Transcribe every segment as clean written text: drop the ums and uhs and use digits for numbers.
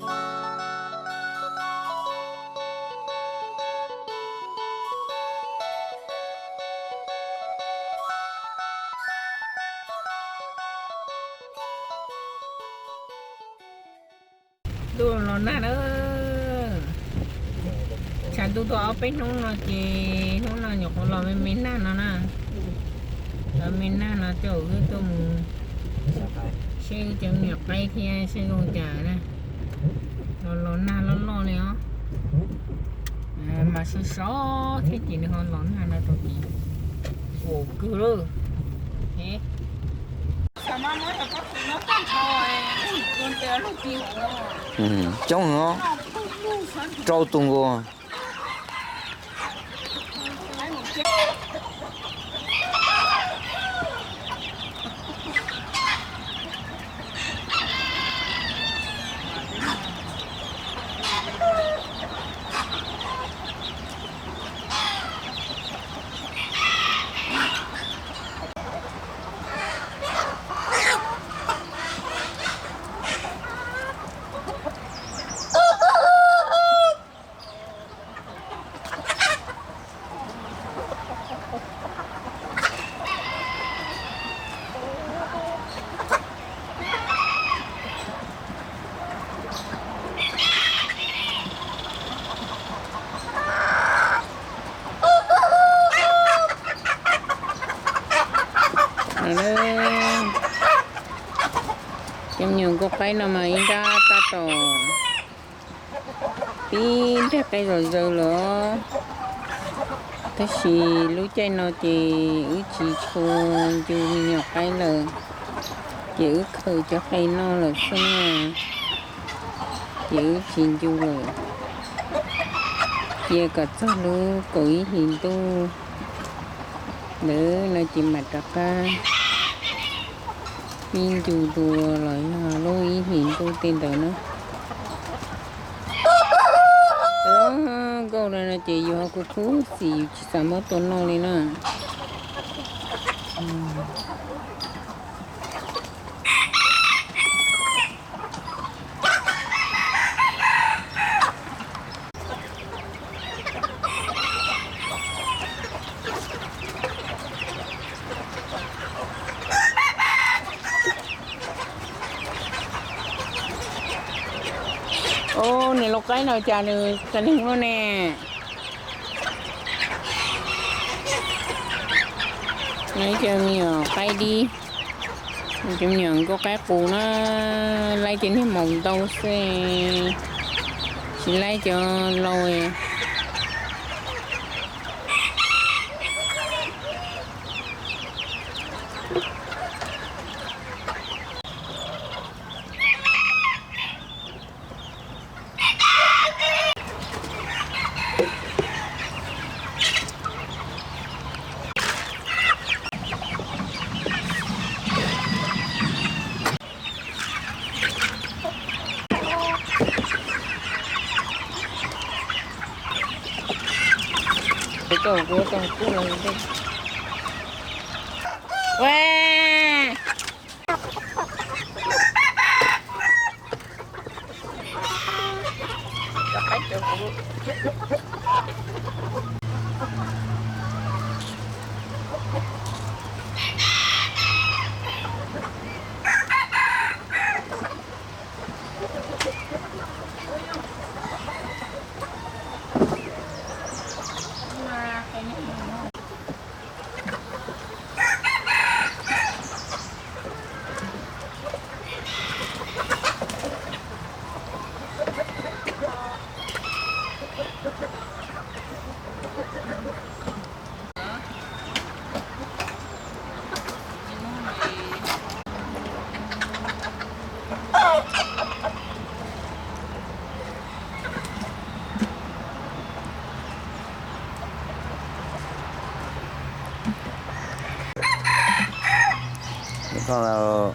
Đồ nó nè đó chẳng tụi tôi ở bên nó chỉ nó là nhọc lo bên nè nó nè ở bên nè nó chỗ cái tôm xe chân nhọc bay kia xe con chả nè lo nè lo này ó mà số số thế chỉ nó lo nè nó tụi gì ồ cứ rồi thế sao mà mới là có nó cắt thôi con té lúc tiêu chống nó trâu tung vô trong nhiều có cái nào mà in ra ta tổ pin thế cái rồi giờ nữa thế thì lúc chơi nó chỉ ứ chỉ chuông chú nhỏ cái là chỉ ứ khởi cho cái nó là xong à chỉ ứ chín chú rồi kia cả cho lu cối hình tu nữa nó chỉ mặt ra ca pin chú đùa lại lôi hình tu tên đó nữa đó câu này là chị vô học cú xì chỉ sản mất tuần nào này nè ô này lộc cái nào chả được chả được luôn nè lấy cho nhiều cây đi cho nhiều có cái cù nó lấy trên cái mồng tàu xe chỉ lấy cho lôi cái cầu của con cú lên đây wow con là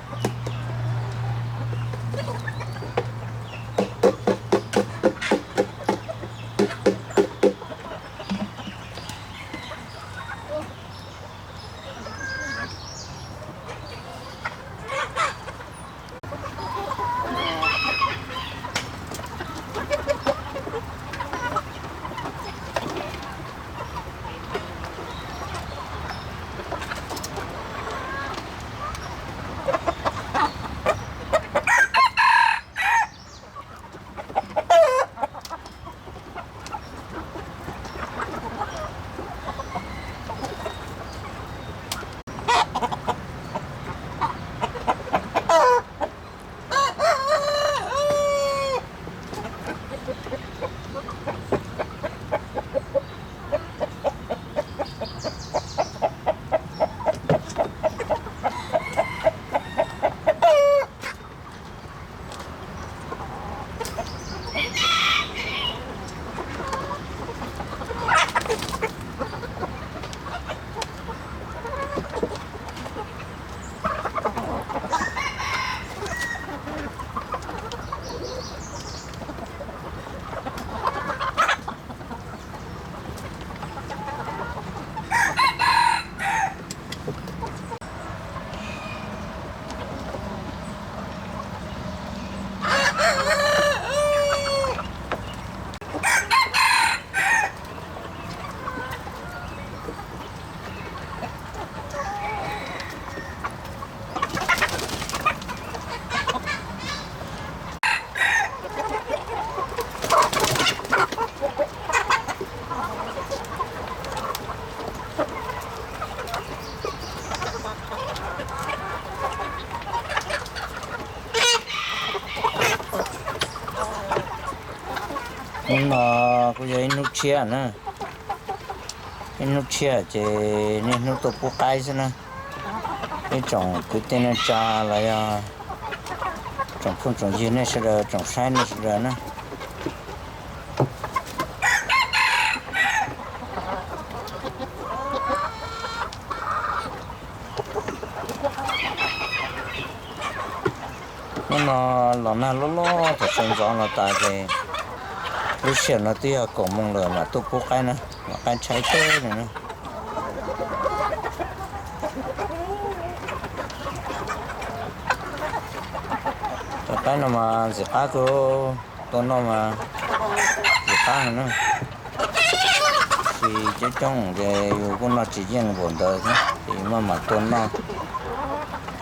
nhưng mà bây giờ nút chia nữa nút chia chỉ nên nút tổ quốc cái chứ nè cái trồng cái tên là cha là trồng phun trồng gì này sẽ là trồng sai này sẽ là nè nhưng mà lần nào lo thì sinh ra là tại vì lúc xưa nó tiếc cổ mông lửa là tổ quốc cái nữa cái trái cây này nữa cái nào mà dễ phá cô tôi nó mà dễ phá nữa thì chứ trong cái con nó chỉ riêng buồn đời thôi thì mà tôi nó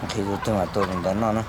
thì tôi mà tôi buồn đời nó nữa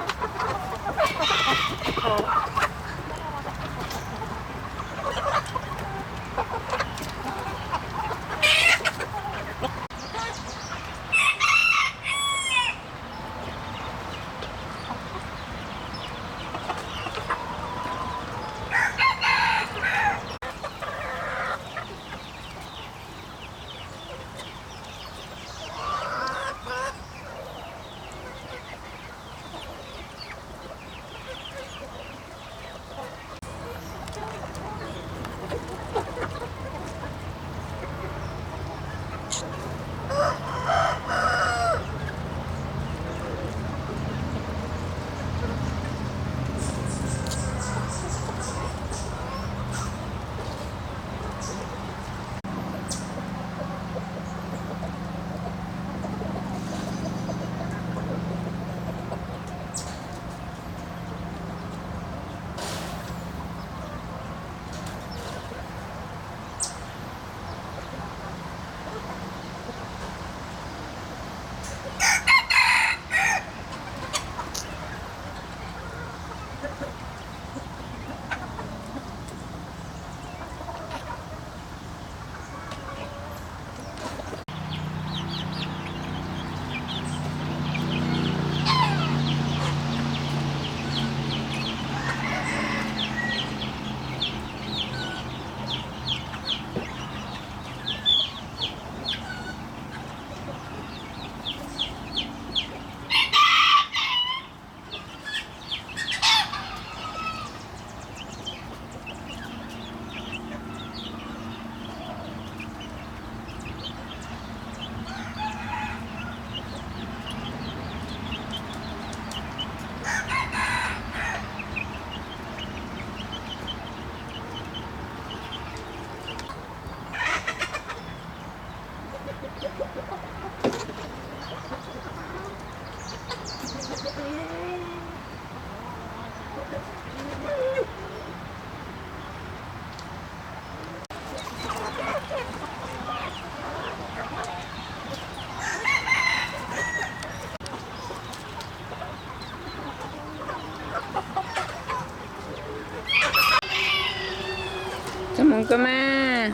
Cảm ơn cơ ma.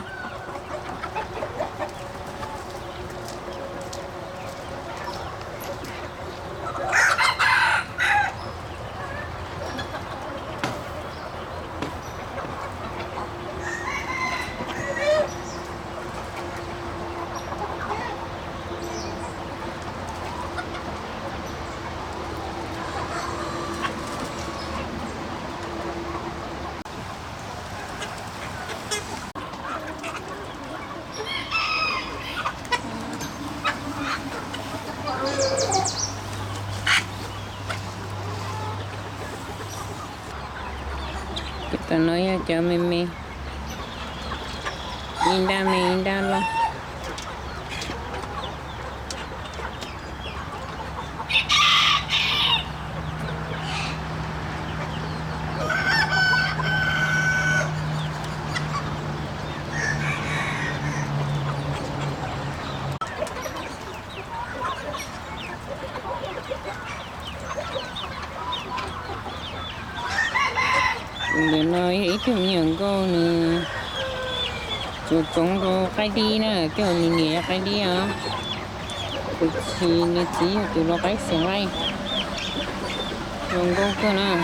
Kita nói cho mẹ Indah lo. Để nói ý chung những cô nè chuột con cô cái đi nè kiểu nhìn nhẹ cái đi à tụi chị nghe chỉ tụi nó cái sừng này rồi cô nè